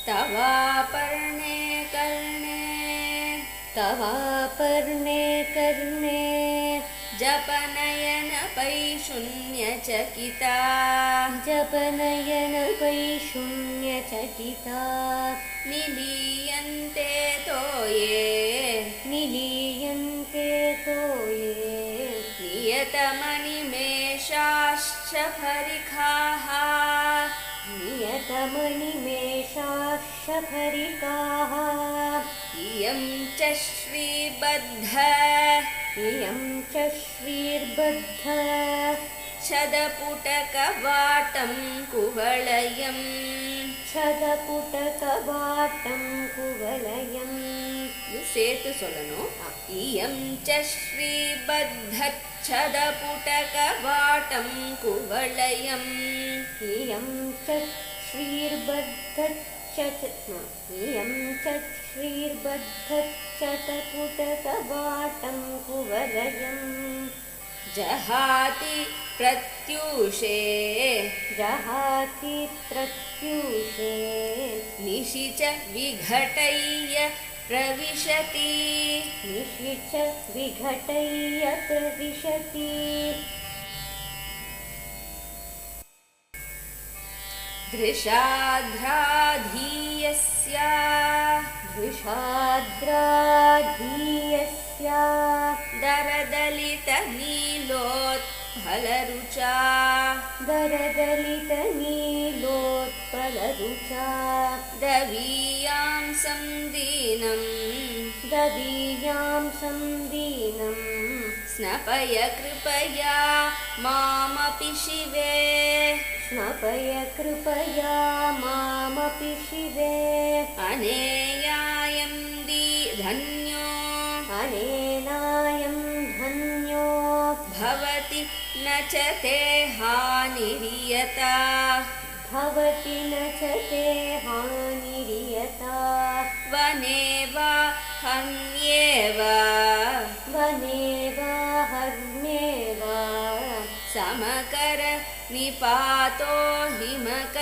तवापर्णे कर्णे तवापर्णे कर्णे जपनयन पैशून्यचकिता जपनयन वैशून्यचकिता निलीयन्ते तोये निलीयन्ते तोये नियतमनिमेषाश्च फरिखाः नियतमनिमेषाश्च फरिकाः इयं च श्रीबद्ध इयं च श्रीर्बद्ध छदपुटकवाटं कुवलयं छदपुटकवाटं कुवलयम् சேர்த்து சொல்லணும் इयं च श्रीबद्धच्छदपुटकवाटं कुवलयम् इयं च श्रीर्बद्धच्छदपुटकवाटं कुवलयम् जहाति प्रत्यूषे जहाति प्रत्यूषे निशि च विघटय्य प्रविशति निशि च विघटय्य प्रविशति दृशाध्राधीयस्य दृशाद्राधीयस्य दरदलितनीलोत्पलरुचा दरदलितनीलोत्पलरुचा दवीयां संदीनं दवीयां संदीनं स्नपय कृपया मामपि शिवे स्नपय कृपया मामपि शिवे अनेयायं धन्यो अनेनायं धन्यो भवति न च ते हानिर्यता भवति न च ते हानिर्यता वने वा हन्येव वने वा हर्म्येव समकर निपातो हिमकर